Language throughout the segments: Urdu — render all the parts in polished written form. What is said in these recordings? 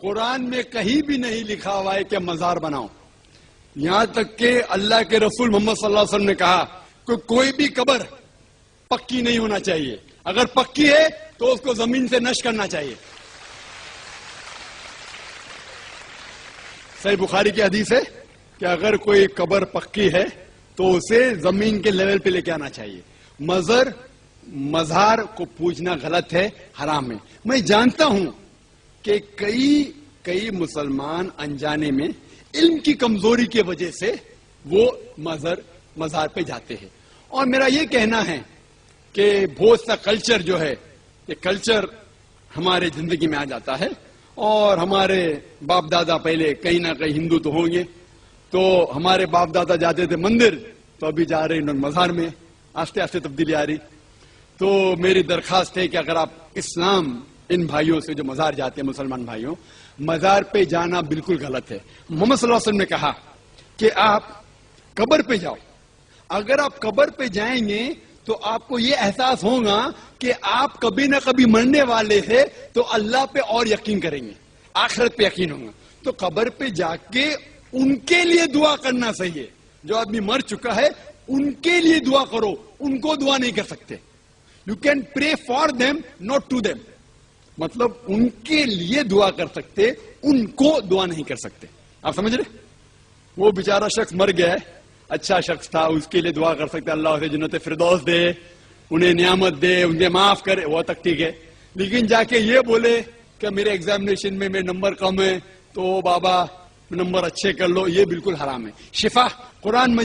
قرآن میں کہیں بھی نہیں لکھا ہوا ہے کہ مزار بناؤ. یہاں تک کہ اللہ کے رسول محمد صلی اللہ علیہ وسلم نے کہا کہ کوئی بھی قبر پکی نہیں ہونا چاہیے. اگر پکی ہے تو اس کو زمین سے نشر کرنا چاہیے. صحیح بخاری کی حدیث ہے کہ اگر کوئی قبر پکی ہے تو اسے زمین کے لیول پہ لے کے آنا چاہیے. مزار کو پوجنا غلط ہے، حرام ہے. میں جانتا ہوں کہ کئی مسلمان انجانے میں علم کی کمزوری کی وجہ سے وہ مزار پہ جاتے ہیں. اور میرا یہ کہنا ہے کہ بہت سا کلچر جو ہے، یہ کلچر ہمارے زندگی میں آ جاتا ہے. اور ہمارے باپ دادا پہلے کہیں نہ کہیں ہندو تو ہوں گے، تو ہمارے باپ دادا جاتے تھے مندر، تو ابھی جا رہے ہیں مزار میں. آہستہ آہستہ تبدیلی آ رہی. تو میری درخواست ہے کہ اگر آپ اسلام ان بھائیوں سے جو مزار جاتے ہیں، مسلمان بھائیوں، مزار پہ جانا بالکل غلط ہے. محمد صلی اللہ علیہ وسلم نے کہا کہ آپ قبر پہ جاؤ. اگر آپ قبر پہ جائیں گے تو آپ کو یہ احساس ہوگا کہ آپ کبھی نہ کبھی مرنے والے ہیں، تو اللہ پہ اور یقین کریں گے، آخرت پہ یقین ہوگا. تو قبر پہ جا کے ان کے لیے دعا کرنا صحیح ہے. جو آدمی مر چکا ہے ان کے لیے دعا کرو، ان کو دعا نہیں کر سکتے. You can pray for them not to them. مطلب ان کے لیے دعا کر سکتے، ان کو دعا نہیں کر سکتے. آپ سمجھ رہے؟ وہ بیچارہ شخص مر گیا ہے، اچھا شخص تھا، اس کے لیے دعا کر سکتے اللہ اسے جنت فردوس دے، انہیں نعمت دے، انہیں معاف کرے، وہ تک ٹھیک ہے. لیکن جا کے یہ بولے کہ میرے ایگزامینیشن میں میرے نمبر کم ہے تو بابا نمبر اچھے کر لو، یہ بالکل حرام ہے. شفا قرآن میں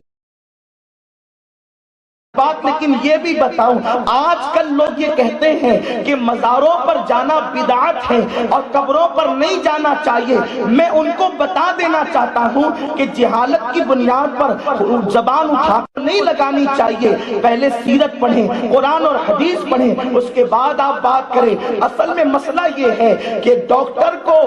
بات. لیکن یہ بھی بتاؤں، آج کل لوگ یہ کہتے ہیں کہ مزاروں پر جانا بدعت ہے اور قبروں پر نہیں جانا چاہیے. میں ان کو بتا دینا چاہتا ہوں کہ جہالت کی بنیاد پر زبان اٹھا کر نہیں لگانی چاہیے. پہلے سیرت پڑھیں، قرآن اور حدیث پڑھیں، اس کے بعد آپ بات کریں. اصل میں مسئلہ یہ ہے کہ ڈاکٹر کو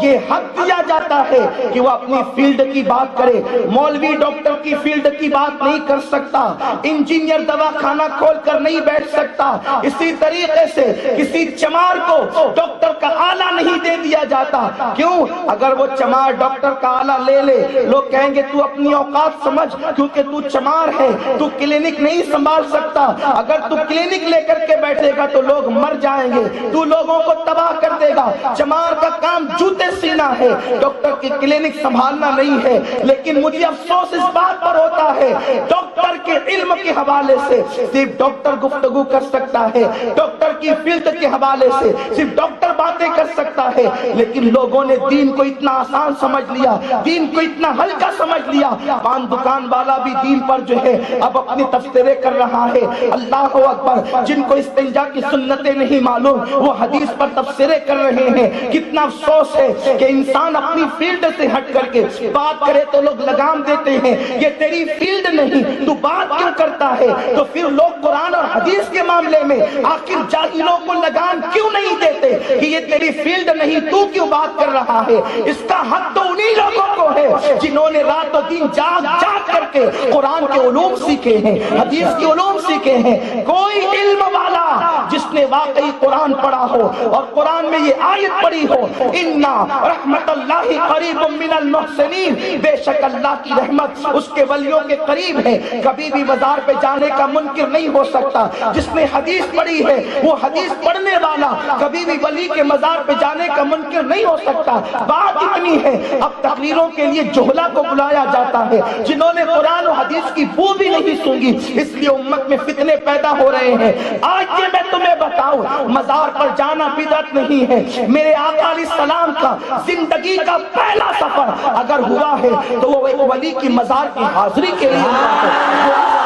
یہ حق دیا جاتا ہے کہ وہ اپنی فیلڈ کی بات کرے. مولوی ڈاکٹر کی فیلڈ کی بات نہیں کر سکتا، انجینئر دوا خانہ کھول کر نہیں بیٹھ سکتا. اسی طریقے سے کسی چمار کو ڈاکٹر کا آلہ نہیں دے دیا جاتا. کیوں؟ اگر وہ چمار ڈاکٹر کا آلہ لے لے، لوگ کہیں گے تو اپنی اوقات سمجھ، کیونکہ تو چمار ہے، تو کلینک نہیں سنبھال سکتا. اگر تو کلینک لے کر کے بیٹھے گا تو لوگ مر جائیں گے، تو لوگوں کو تباہ کر دے گا. چمار کا کام جوتے سینا ہے، ڈاکٹر کی کلینک سنبھالنا نہیں ہے. لیکن مجھے افسوس اس بات پر ہوتا ہے، ڈاکٹر کے علم کے حوالے سے صرف ڈاکٹر گفتگو کر سکتا ہے، ڈاکٹر کی فیلڈ کے حوالے سے صرف ڈاکٹر باتیں کر سکتا ہے. لیکن لوگوں نے دین کو اتنا آسان سمجھ لیا، دین کو اتنا ہلکا سمجھ لیا. پان دکان والا بھی دین پر جو ہے اب اپنی تفسیریں کر رہا ہے. اللہ اکبر. جن کو استنجا کی سنتیں نہیں معلوم وہ حدیث پر تفسیریں کر رہے ہیں. کتنا افسوس ہے کہ انسان اپنی فیلڈ سے ہٹ کر کے بات کرے تو لوگ لگام دیتے ہیں، یہ تیری فیلڈ نہیں، تو بات کیوں کرتا ہے؟ تو پھر لوگ قرآن اور حدیث کے معاملے میں آخر جاہلوں کو لگام کیوں نہیں دیتے کہ یہ تیری فیلڈ نہیں، تو کیوں بات کر رہا ہے؟ اس کا حق تو انہی لوگوں کو ہے جنہوں نے رات و دن جاگ کر کے قرآن کے علوم سیکھے ہیں، حدیث کے علوم سیکھے ہیں. کوئی علم والا جس نے واقعی قرآن پڑھا ہو اور قرآن میں یہ آیت پڑھی ہو، اِنَّا رحمت اللہ قریب من المحسنین، بے شک اللہ کی رحمت اس کے ولیوں کے قریب ہے، کبھی بھی مزار پہ جانے کا منکر نہیں ہو سکتا. جس نے حدیث پڑھی ہے وہ حدیث پڑھنے والا کبھی بھی ولی کے مزار پہ جانے کا منکر نہیں ہو سکتا. بات اتنی ہے، اب تقریروں کے لیے جہلا کو بلایا جاتا ہے جنہوں نے قرآن و حدیث کی بو بھی نہیں سونگی، اس لیے امت میں فتنے پیدا ہو رہے ہیں. آج یہ میں تمہیں بتاؤں، مزار پر جانا بدعت نہیں ہے. میرے آقا علیہ السلام کا زندگی کا پہلا سفر اگر ہوا ہے تو وہ ایک ولی کی مزار کی حاضری کے لیے ہوا ہے.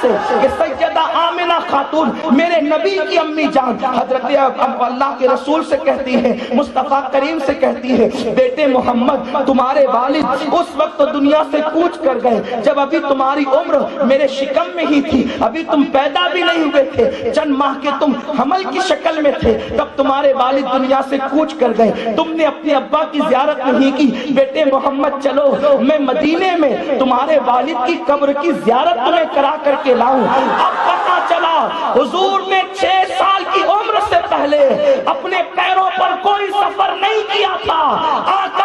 سے کہ سیدہ آمنہ خاتون میرے نبی کی امی جان حضرت اللہ کے رسول سے کہتی ہے، مصطفیٰ کریم سے کہتی ہے، بیٹے محمد تمہارے والد اس وقت دنیا سے کوچ کر گئے جب ابھی تمہاری عمر میرے شکم میں ہی تھی، ابھی تم پیدا بھی نہیں ہوئے تھے، چند ماہ کے تم حمل کی شکل میں تھے، تب تمہارے والد دنیا سے کوچ کر گئے، تم نے اپنے ابا کی زیارت نہیں کی. بیٹے محمد چلو میں مدینے میں تمہارے والد کی قبر کی زیارت تمہیں کرا کر کے لاؤں. اب پتا چلا حضور نے 6 سال کی عمر سے پہلے اپنے پیروں پر کوئی کوئی سفر نہیں کیا تھا، آقا